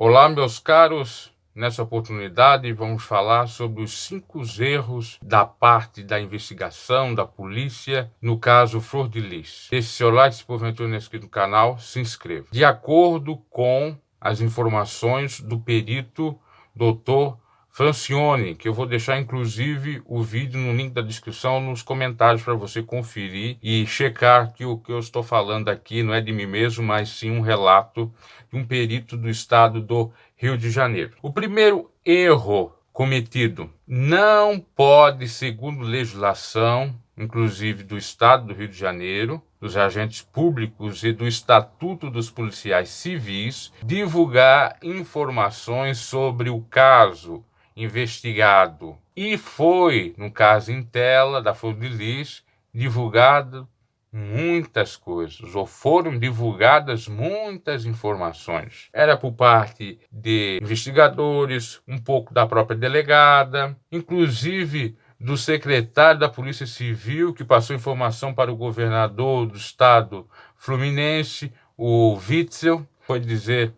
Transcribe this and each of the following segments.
Olá, meus caros. Nessa oportunidade, vamos falar sobre os 5 erros da parte da investigação da polícia no caso Flor de Lis. Deixe seu like se porventura não é inscrito no canal, se inscreva. De acordo com as informações do perito Dr. Francione, que eu vou deixar inclusive o vídeo no link da descrição, nos comentários, para você conferir e checar que o que eu estou falando aqui não é de mim mesmo, mas sim um relato de um perito do estado do Rio de Janeiro. O primeiro erro cometido: não pode, segundo legislação, inclusive do estado do Rio de Janeiro, dos agentes públicos e do Estatuto dos Policiais Civis, divulgar informações sobre o caso investigado. E foi, no caso em tela da Flor de Lis, divulgado muitas coisas, ou foram divulgadas muitas informações. Era por parte de investigadores, um pouco da própria delegada, inclusive do secretário da Polícia Civil, que passou informação para o governador do estado fluminense, o Witzel. Foi dizer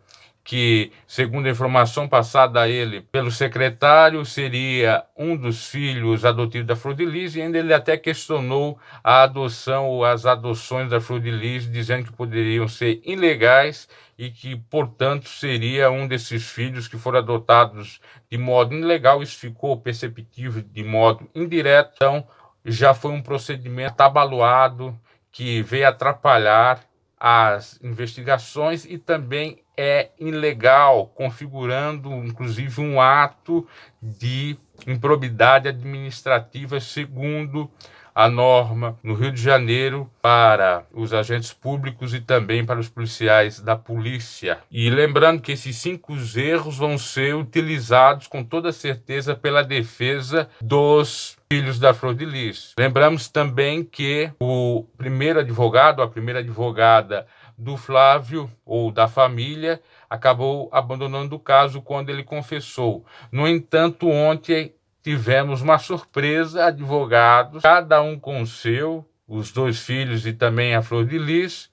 que, segundo a informação passada a ele pelo secretário, seria um dos filhos adotivos da Flor de Lis, e ainda ele até questionou a adoção ou as adoções da Flor de Lis, dizendo que poderiam ser ilegais e que, portanto, seria um desses filhos que foram adotados de modo ilegal. Isso ficou perceptível de modo indireto. Então, já foi um procedimento atabalhoado que veio atrapalhar as investigações e também é ilegal, configurando inclusive um ato de improbidade administrativa, segundo a norma no Rio de Janeiro, para os agentes públicos e também para os policiais da polícia. E lembrando que esses 5 erros vão ser utilizados com toda certeza pela defesa dos filhos da Flor de Lis. Lembramos também que o primeiro advogado, a primeira advogada do Flávio, ou da família, acabou abandonando o caso quando ele confessou. No entanto, ontem tivemos uma surpresa: advogados, cada um com o seu, os 2 filhos e também a Flor de Lis,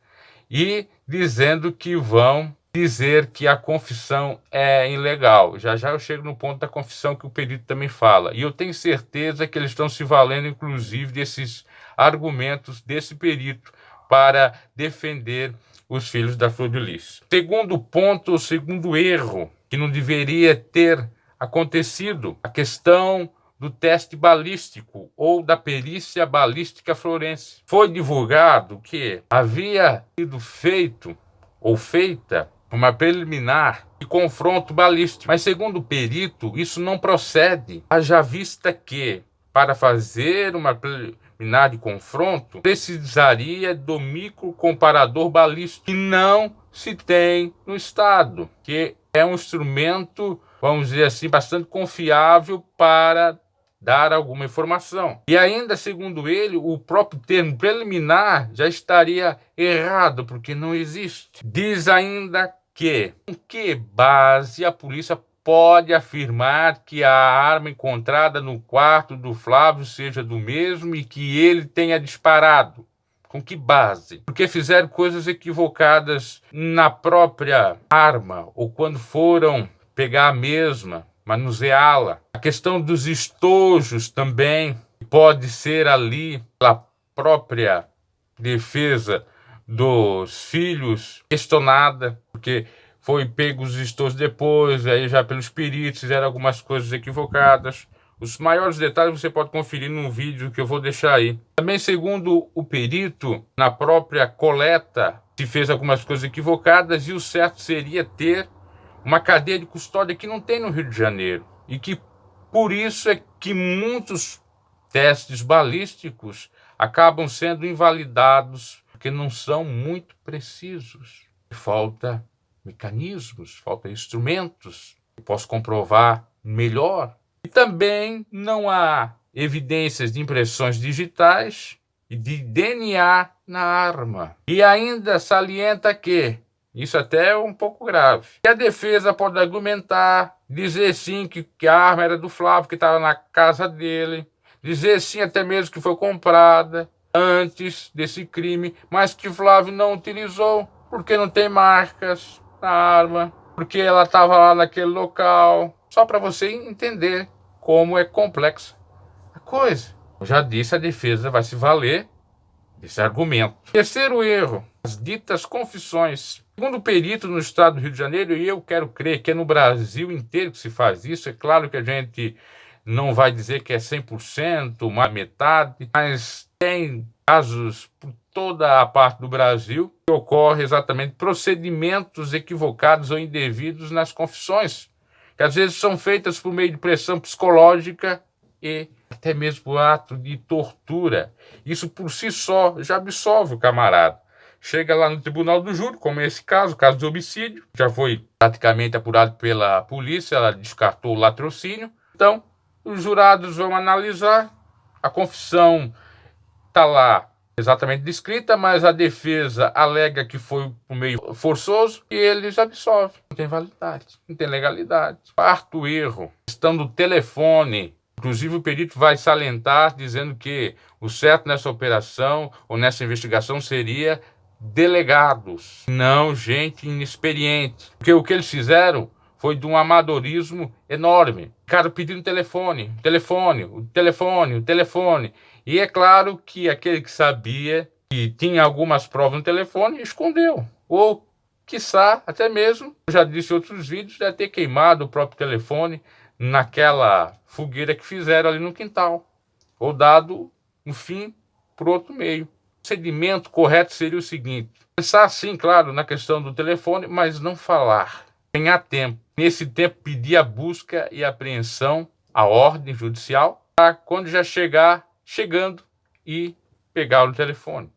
e dizendo que vão dizer que a confissão é ilegal. Já já eu chego no ponto da confissão que o perito também fala. E eu tenho certeza que eles estão se valendo, inclusive, desses argumentos desse perito para defender os filhos da Flor de Lis. Segundo ponto, o segundo erro, que não deveria ter acontecido, a questão do teste balístico ou da perícia balística forense. Foi divulgado que havia sido feito ou feita uma preliminar de confronto balístico, mas segundo o perito isso não procede, haja vista que para fazer uma preliminar de confronto precisaria do microcomparador balístico, que não se tem no estado, que é um instrumento, vamos dizer assim, bastante confiável para dar alguma informação. E ainda, segundo ele, o próprio termo preliminar já estaria errado, porque não existe. Diz ainda que, com que base a polícia pode afirmar que a arma encontrada no quarto do Flávio seja do mesmo e que ele tenha disparado? Com que base? Porque fizeram coisas equivocadas na própria arma, ou quando foram pegar a mesma, manuseá-la. A questão dos estojos também pode ser ali pela própria defesa dos filhos questionada, porque foi pego os estojos depois, aí já pelos peritos fizeram algumas coisas equivocadas. Os maiores detalhes você pode conferir num vídeo que eu vou deixar aí. Também, segundo o perito, na própria coleta se fez algumas coisas equivocadas, e o certo seria ter uma cadeia de custódia que não tem no Rio de Janeiro, e que por isso é que muitos testes balísticos acabam sendo invalidados, porque não são muito precisos. Falta mecanismos, falta instrumentos que posso comprovar melhor. E também não há evidências de impressões digitais e de DNA na arma. E ainda salienta que isso até é um pouco grave. E a defesa pode argumentar, dizer sim que a arma era do Flávio, que estava na casa dele, dizer sim até mesmo que foi comprada antes desse crime, mas que Flávio não utilizou, porque não tem marcas na arma, porque ela estava lá naquele local, só para você entender como é complexa a coisa. Eu já disse, a defesa vai se valer desse argumento. Terceiro erro, as ditas confissões. Segundo o perito no estado do Rio de Janeiro, e eu quero crer que é no Brasil inteiro que se faz isso, é claro que a gente não vai dizer que é 100%, mais metade, mas tem casos por toda a parte do Brasil que ocorre exatamente procedimentos equivocados ou indevidos nas confissões, que às vezes são feitas por meio de pressão psicológica e até mesmo por ato de tortura. Isso por si só já absolve o camarada. Chega lá no tribunal do júri, como é esse caso, caso de homicídio, já foi praticamente apurado pela polícia, ela descartou o latrocínio. Então, os jurados vão analisar, a confissão está lá exatamente descrita, mas a defesa alega que foi por meio forçoso e eles absolvem. Não tem validade, não tem legalidade. Quarto erro, questão do telefone. Inclusive, o perito vai salientar, dizendo que o certo nessa operação ou nessa investigação seria delegados, não gente inexperiente. Porque o que eles fizeram foi de um amadorismo enorme. Ficaram pedindo telefone. E é claro que aquele que sabia que tinha algumas provas no telefone escondeu. Ou, quiçá, até mesmo, eu já disse em outros vídeos, deve ter queimado o próprio telefone naquela fogueira que fizeram ali no quintal. Ou dado um fim por outro meio. O procedimento correto seria o seguinte: pensar sim, claro, na questão do telefone, mas não falar. Ganhar tempo. Nesse tempo, pedir a busca e apreensão, a ordem judicial, para quando já chegando e pegar o telefone.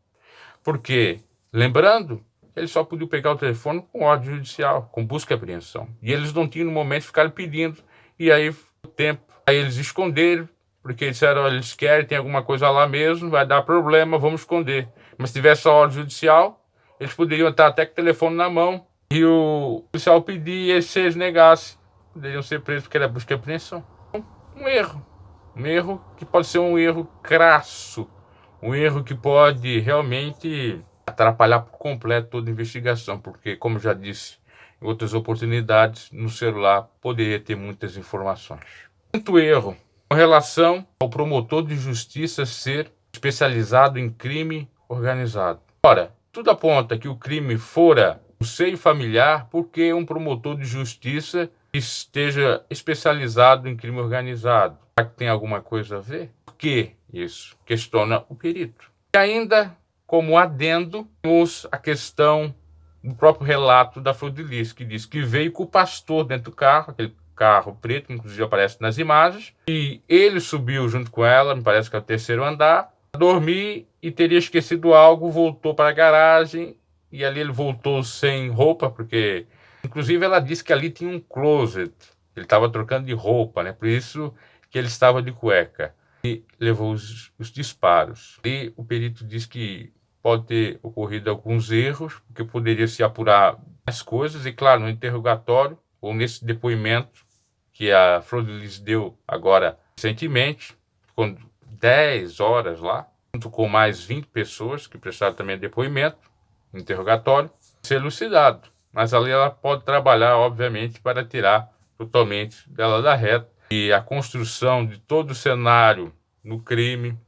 Porque, lembrando, eles só podiam pegar o telefone com ordem judicial, com busca e apreensão. E eles não tinham no momento ficar pedindo. E aí, o tempo. Aí eles esconderam, porque eles disseram, olha, eles querem, tem alguma coisa lá mesmo, vai dar problema, vamos esconder. Mas se tivesse a ordem judicial, eles poderiam estar até com o telefone na mão e o policial pedir e se eles negassem, poderiam ser presos porque era busca e apreensão. Um erro que pode ser um erro crasso, um erro que pode realmente atrapalhar por completo toda a investigação, porque, como já disse em outras oportunidades, no celular poderia ter muitas informações. Quinto erro, com relação ao promotor de justiça ser especializado em crime organizado. Ora, tudo aponta que o crime fora no seio familiar, porque um promotor de justiça esteja especializado em crime organizado. Será que tem alguma coisa a ver? Por que isso? Questiona o perito. E ainda, como adendo, temos a questão do próprio relato da Flor de Lis, que diz que veio com o pastor dentro do carro, aquele carro preto, que inclusive aparece nas imagens, e ele subiu junto com ela, me parece que é o terceiro andar, dormir e teria esquecido algo, voltou para a garagem, e ali ele voltou sem roupa, porque, inclusive, ela disse que ali tinha um closet, ele estava trocando de roupa, né? Por isso que ele estava de cueca, e levou os disparos. E o perito diz que pode ter ocorrido alguns erros, porque poderia se apurar mais coisas, e claro, no interrogatório, ou nesse depoimento que a Flor de Lis deu agora recentemente, com 10 horas lá, junto com mais 20 pessoas que prestaram também depoimento, interrogatório, ser elucidado. Mas ali ela pode trabalhar, obviamente, para tirar totalmente dela da reta. E a construção de todo o cenário no crime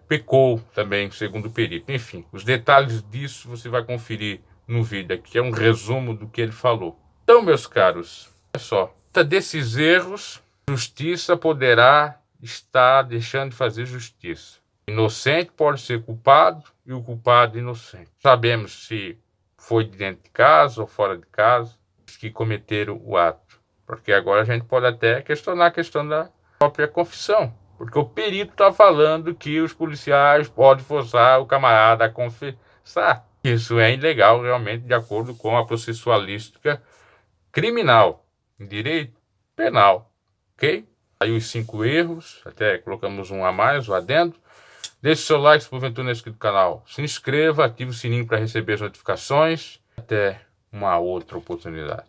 pecou também, segundo o perito. Enfim, os detalhes disso você vai conferir no vídeo aqui, é um resumo do que ele falou. Então, meus caros, olha só, desses erros, justiça poderá estar deixando de fazer justiça. Inocente pode ser culpado e o culpado inocente. Sabemos se foi dentro de casa ou fora de casa que cometeram o ato. Porque agora a gente pode até questionar a questão da própria confissão. Porque o perito está falando que os policiais podem forçar o camarada a confessar. Isso é ilegal realmente, de acordo com a processualística criminal, em direito penal. Ok? Aí os 5 erros, até colocamos um a mais, o adendo. Deixe seu like se porventura não é inscrito no canal. Se inscreva, ative o sininho para receber as notificações. Até uma outra oportunidade.